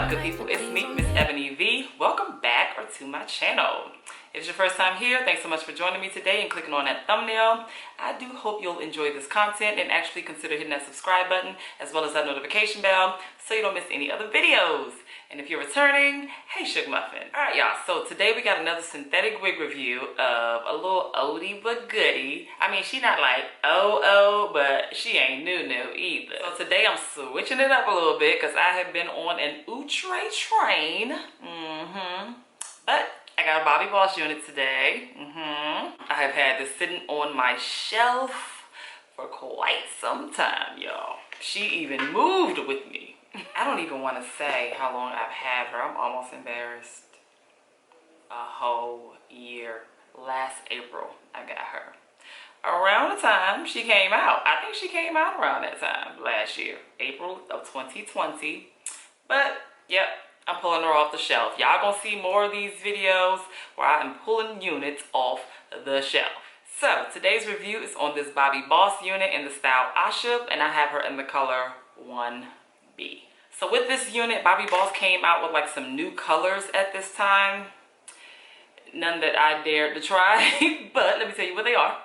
up, good people? It's me, MsEbonyVee. Welcome back to my channel. If it's your first time here, thanks so much for joining me today and clicking on that thumbnail. I do hope you'll enjoy this content and actually consider hitting that subscribe button as well as that notification bell so you don't miss any other videos. And if you're returning, hey Shug Muffins. Alright y'all, so today we got another synthetic wig review of a little oldie but goodie. I mean, she not like oh, but she ain't new either. So today I'm switching it up a little bit because I have been on an outre train. But I got a Bobbi Boss unit today. I have had this sitting on my shelf for quite some time, y'all. She even moved with me. I don't even want to say how long I've had her. I'm almost embarrassed. A whole year. Last April, I got her. Around the time she came out. I think she came out around that time last year. April of 2020. But, yep. I'm pulling her off the shelf. Y'all gonna see more of these videos where I'm pulling units off the shelf. So today's review is on this Bobbi Boss unit in the style ASHA, and I have her in the color 1B. So with this unit, Bobbi Boss came out with like some new colors at this time. None that I dared to try, but let me tell you what they are.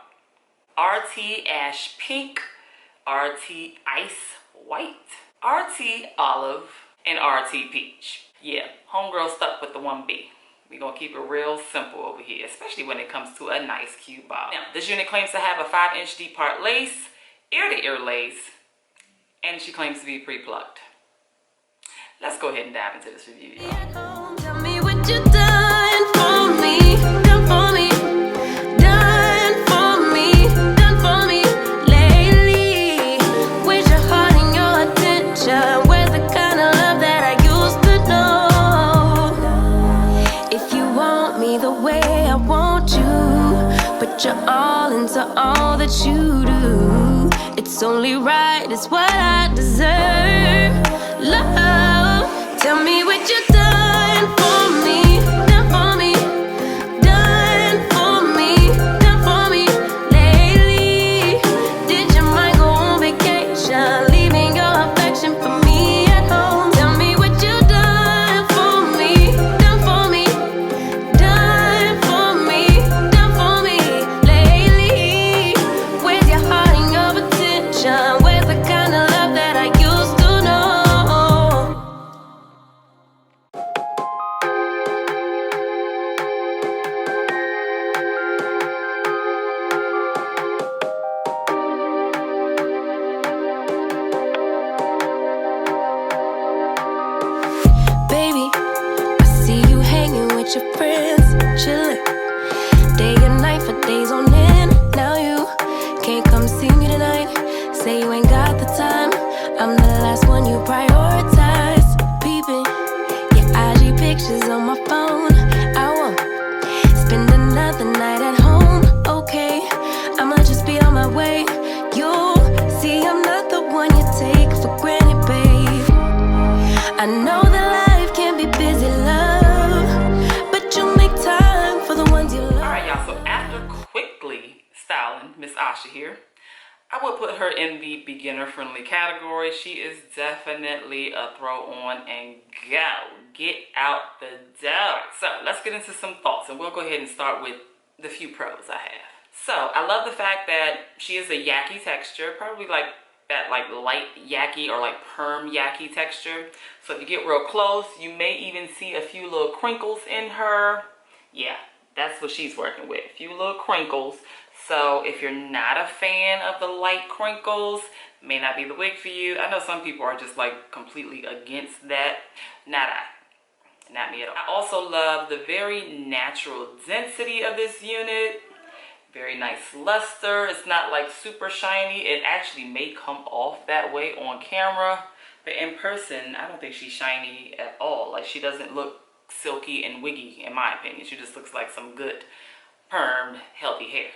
RT Ash Pink, RT Ice White, RT Olive, and RT Peach. Yeah, homegirl stuck with the 1B. We're gonna keep it real simple over here, especially when it comes to a nice cute bob. Now, this unit claims to have a 5-inch deep part lace, ear-to-ear lace, and she claims to be pre-plucked. Let's go ahead and dive into this review, y'all. Tell me what you done for me, done for me, done for me, done for me lately. With your heart and your attention, where's the kind of love that I used to know? If you want me the way I want you, put your all into all that you do. It's only right, it's what I deserve. Love, tell me what you done for me, done for me, done for me, done for me lately. Did your mind go on vacation, leaving your affection for me at home? Tell me what you done for me, done for me, done for me, done for me lately. Where's your heart and your attention? Where's the kind of love that I used to know? Baby, I see you hanging with your friends, chilling day and night for days on end. Now you can't come see me tonight. Say you ain't got the time. I'm the last one you prioritize. Peeping your IG pictures on my phone. I won't spend another night at home. Okay, I'ma just be on my way. You'll see I'm not the one you take for granted, babe. I know that life can be busy, love, but you make time for the ones you love. Alright y'all, so after quickly styling Miss ASHA here, I would put her in the beginner friendly category. She is definitely a throw on and go. Get out the door. So let's get into some thoughts, and we'll go ahead and start with the few pros I have. So I love the fact that she is a Yaki texture, probably like that like light Yaki or like perm Yaki texture. So if you get real close, you may even see a few little crinkles in her. Yeah, that's what she's working with, a few little crinkles. So if you're not a fan of the light crinkles, may not be the wig for you. I know some people are just like completely against that. Not me at all. I also love the very natural density of this unit. Very nice luster. It's not like super shiny. It actually may come off that way on camera, but in person, I don't think she's shiny at all. Like, she doesn't look silky and wiggy, in my opinion. She just looks like some good permed, healthy hair.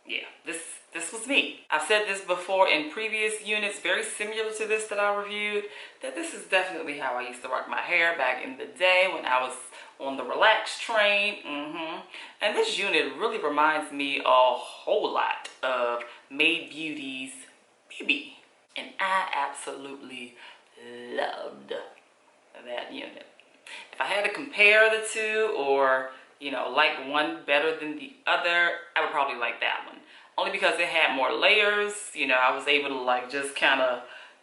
Yeah, this was me. I've said this before in previous units, very similar to this that I reviewed, that this is definitely how I used to rock my hair back in the day when I was on the relaxed train. And this unit really reminds me a whole lot of Made Beauty's Baby. And I absolutely loved that unit. If I had to compare the two, or you know, like one better than the other, I would probably like that one. Only because it had more layers. You know, I was able to like just kind of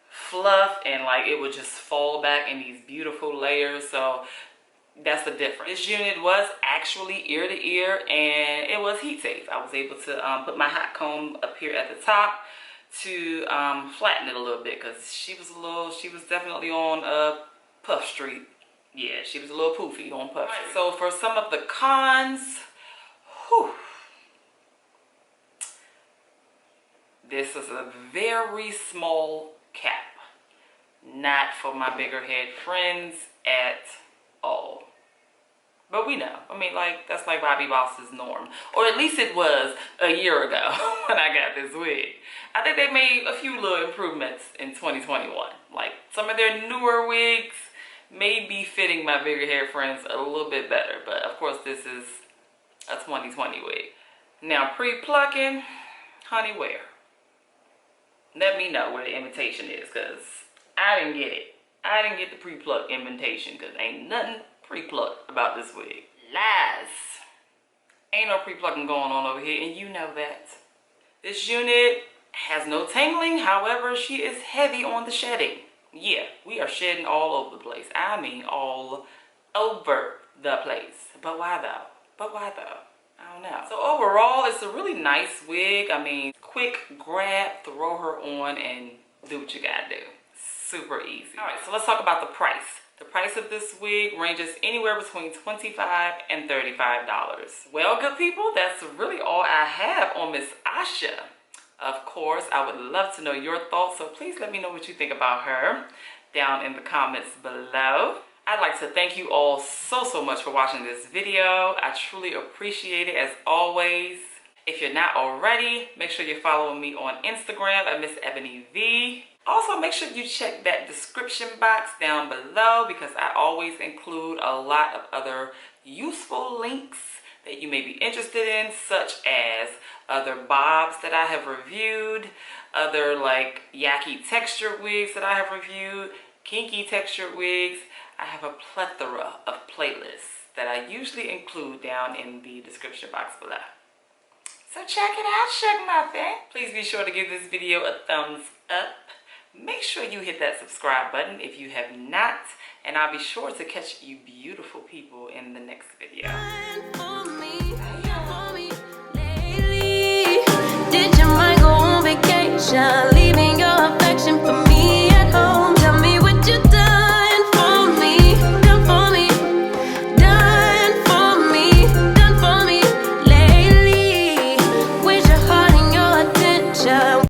fluff, and like it would just fall back in these beautiful layers. So that's the difference. This unit was actually ear to ear, and it was heat safe. I was able to put my hot comb up here at the top to flatten it a little bit, because she was definitely on Puff Street. Yeah, she was a little poofy on Puff Street. So for some of the cons, whew, this is a very small cap. Not for my bigger head friends at all. But we know. I mean, like, that's like Bobbi Boss's norm. Or at least it was a year ago when I got this wig. I think they made a few little improvements in 2021. Like, some of their newer wigs may be fitting my bigger hair friends a little bit better. But, of course, this is a 2020 wig. Now, pre-plucking, honey, where? Let me know where the invitation is, because I didn't get it. I didn't get the pre-pluck invitation, because ain't nothing pre-plucked about this wig. Lies. Ain't no pre-plucking going on over here, and you know that. This unit has no tangling. However, she is heavy on the shedding. Yeah, we are shedding all over the place. I mean, all over the place. But why though? But why though? I don't know. So overall, it's a really nice wig. I mean, quick grab, throw her on, and do what you gotta do. Super easy. All right, so let's talk about the price. The price of this wig ranges anywhere between $25 and $35. Well, good people, that's really all I have on Miss ASHA. Of course, I would love to know your thoughts, so please let me know what you think about her down in the comments below. I'd like to thank you all so much for watching this video. I truly appreciate it as always. If you're not already, make sure you're following me on Instagram at MsEbonyVee. Also, make sure you check that description box down below, because I always include a lot of other useful links that you may be interested in, such as other bobs that I have reviewed, other like Yaki textured wigs that I have reviewed, kinky textured wigs. I have a plethora of playlists that I usually include down in the description box below. So check it out, Shug Muffin. Please be sure to give this video a thumbs up. Make sure you hit that subscribe button if you have not, and I'll be sure to catch you beautiful people in the next video.